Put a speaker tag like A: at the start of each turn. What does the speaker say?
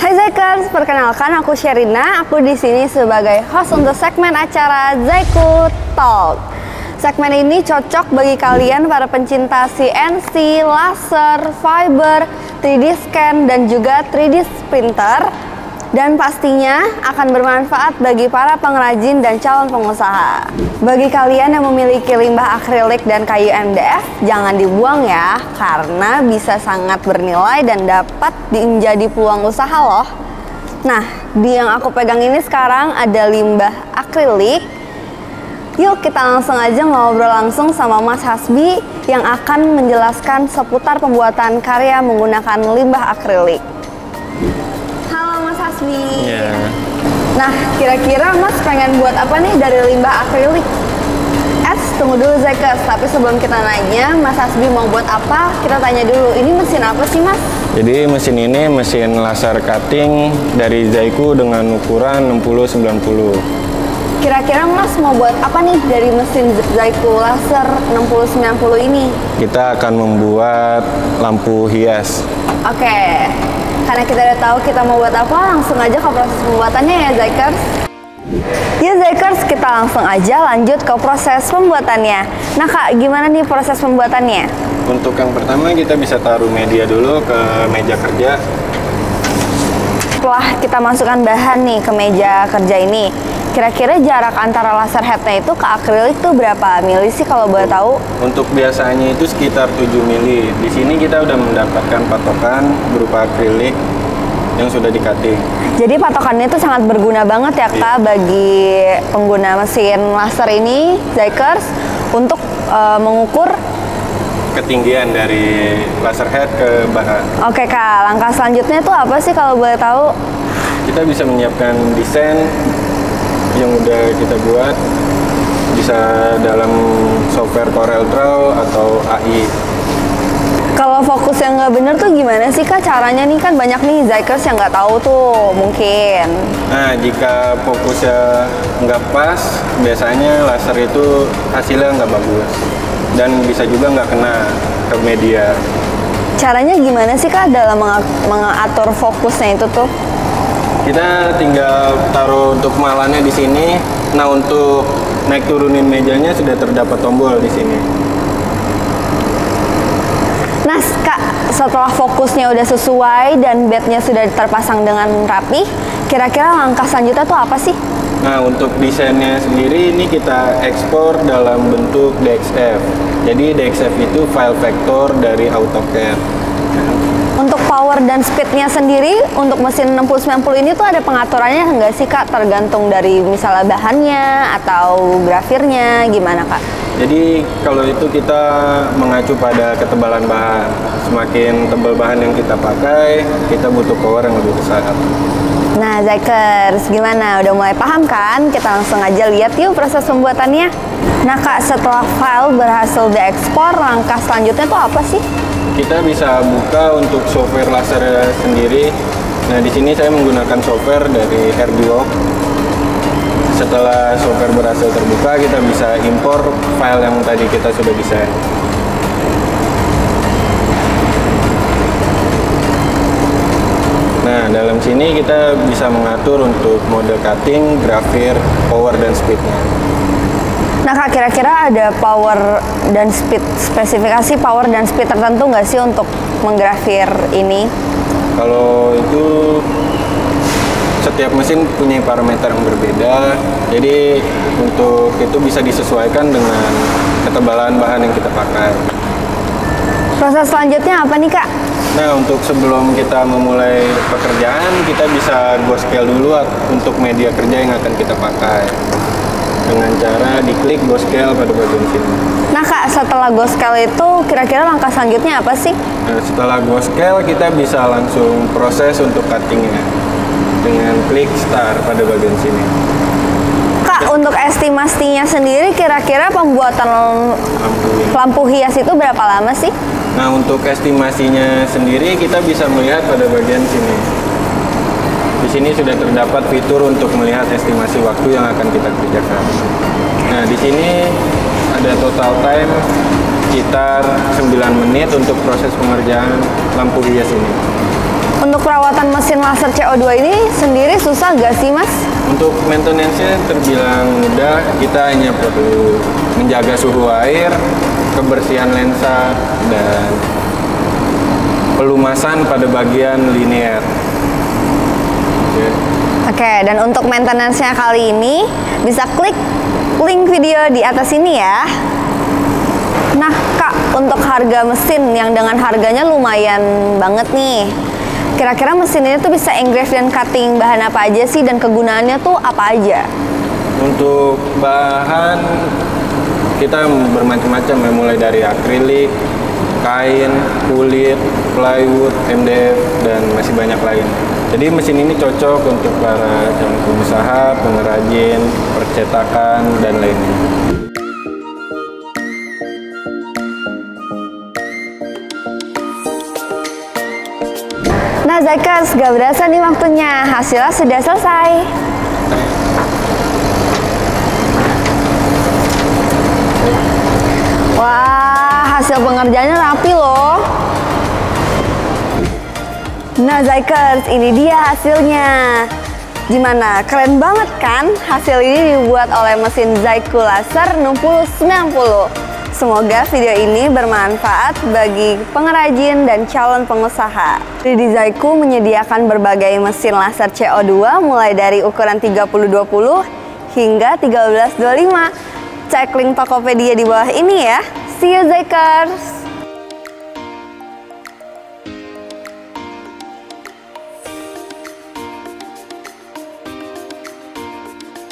A: Hai Zaikers, perkenalkan aku Sherina. Aku di sini sebagai host untuk segmen acara Zaiku Talk. Segmen ini cocok bagi kalian para pencinta CNC, laser, fiber, 3D scan, dan juga 3D printer. Dan pastinya akan bermanfaat bagi para pengrajin dan calon pengusaha. Bagi kalian yang memiliki limbah akrilik dan kayu MDF, jangan dibuang ya, karena bisa sangat bernilai dan dapat menjadi peluang usaha loh. Nah, di yang aku pegang ini sekarang ada limbah akrilik. Yuk kita langsung aja ngobrol langsung sama Mas Hasbi yang akan menjelaskan seputar pembuatan karya menggunakan limbah akrilik. Halo Mas Hasbi.
B: Yeah.
A: Nah, kira-kira Mas pengen buat apa nih dari limbah akrilik? Tunggu dulu Zaikers, tapi sebelum kita nanya Mas Hasbi mau buat apa, kita tanya dulu, ini mesin apa sih Mas?
B: Jadi mesin ini mesin laser cutting dari Zaiku dengan ukuran 60-90.
A: Kira-kira Mas mau buat apa nih dari mesin Zaiku laser 60-90 ini?
B: Kita akan membuat lampu hias.
A: Oke, karena kita udah tahu kita mau buat apa, langsung aja ke proses pembuatannya ya Zaikers. Ya Zaikers, kita langsung aja lanjut ke proses pembuatannya. Nah Kak, gimana nih proses pembuatannya?
B: Untuk yang pertama kita bisa taruh media dulu ke meja kerja.
A: Setelah kita masukkan bahan nih ke meja kerja ini, kira-kira jarak antara laser headnya itu ke akrilik tuh berapa mili sih kalau boleh tahu?
B: Untuk biasanya itu sekitar 7 mili. Di sini kita udah mendapatkan patokan berupa akrilik yang sudah di-cutting.
A: Jadi patokannya itu sangat berguna banget ya Kak bagi pengguna mesin laser ini, Zaikers, untuk mengukur
B: ketinggian dari laser head ke bahan.
A: Oke Kak, langkah selanjutnya itu apa sih kalau boleh tahu?
B: Kita bisa menyiapkan desain yang udah kita buat, bisa dalam software CorelDRAW atau AI.
A: Kalau fokus yang nggak bener tuh gimana sih Kak caranya nih? Kan banyak nih Zaikers yang nggak tahu tuh mungkin.
B: Nah, jika fokusnya nggak pas, biasanya laser itu hasilnya nggak bagus dan bisa juga nggak kena ke media.
A: Caranya gimana sih Kak dalam mengatur fokusnya itu tuh?
B: Kita tinggal taruh untuk malannya di sini. Nah, untuk naik turunin mejanya sudah terdapat tombol di sini.
A: Nah Kak, setelah fokusnya udah sesuai dan bednya sudah terpasang dengan rapi, kira-kira langkah selanjutnya tuh apa sih?
B: Nah, untuk desainnya sendiri ini kita ekspor dalam bentuk DXF. Jadi DXF itu file vektor dari AutoCAD.
A: Untuk power dan speednya sendiri, untuk mesin 6090 ini tuh ada pengaturannya nggak sih Kak? Tergantung dari misalnya bahannya atau grafirnya, gimana Kak?
B: Jadi kalau itu kita mengacu pada ketebalan bahan. Semakin tebal bahan yang kita pakai, kita butuh power yang lebih besar.
A: Nah Zaikers, gimana? Udah mulai paham kan? Kita langsung aja lihat yuk proses pembuatannya. Nah Kak, setelah file berhasil diekspor, langkah selanjutnya tuh apa sih?
B: Kita bisa buka untuk software laser sendiri. Nah, di sini saya menggunakan software dari AirDuo. Setelah software berhasil terbuka, kita bisa impor file yang tadi kita sudah desain. Nah, dalam sini kita bisa mengatur untuk mode cutting, grafir, power, dan speednya.
A: Nah Kak, kira-kira ada power dan speed, spesifikasi power dan speed tertentu nggak sih untuk menggrafir ini?
B: Kalau itu setiap mesin punya parameter yang berbeda, jadi untuk itu bisa disesuaikan dengan ketebalan bahan yang kita pakai.
A: Proses selanjutnya apa nih Kak?
B: Nah, untuk sebelum kita memulai pekerjaan, kita bisa go scale dulu untuk media kerja yang akan kita pakai. Dengan cara diklik go scale pada bagian sini.
A: Nah Kak, setelah go scale itu kira-kira langkah selanjutnya apa sih?
B: Nah, setelah go scale kita bisa langsung proses untuk cuttingnya dengan klik start pada bagian sini.
A: Kak, untuk estimasinya sendiri kira-kira pembuatan lampu hias itu berapa lama sih?
B: Nah, untuk estimasinya sendiri kita bisa melihat pada bagian sini. Di sini sudah terdapat fitur untuk melihat estimasi waktu yang akan kita kerjakan. Nah, di sini ada total time sekitar 9 menit untuk proses pengerjaan lampu hias ini.
A: Untuk perawatan mesin laser CO2 ini sendiri susah nggak sih, Mas?
B: Untuk maintenance-nya terbilang mudah. Kita hanya perlu menjaga suhu air, kebersihan lensa, dan pelumasan pada bagian linear.
A: Oke, dan untuk maintenance-nya kali ini bisa klik link video di atas ini ya. Nah, Kak, untuk harga mesin yang dengan harganya lumayan banget nih. Kira-kira mesin ini tuh bisa engrave dan cutting bahan apa aja sih, dan kegunaannya tuh apa aja?
B: Untuk bahan kita bermacam-macam ya, mulai dari akrilik, kain, kulit, plywood, MDF, dan masih banyak lain. Jadi mesin ini cocok untuk para calon pengusaha, pengrajin, percetakan, dan lainnya.
A: Nah, Zaikers, gak berasa nih waktunya. Hasilnya sudah selesai. Wah, hasil pengerjaannya rapi loh. Nah, Zaikers, ini dia hasilnya. Gimana? Keren banget kan? Hasil ini dibuat oleh mesin Zaiku Laser 6090. Semoga video ini bermanfaat bagi pengrajin dan calon pengusaha. Di Zaiku menyediakan berbagai mesin laser CO2 mulai dari ukuran 3020 hingga 1325. Cek link Tokopedia di bawah ini ya. See you, Zaikers!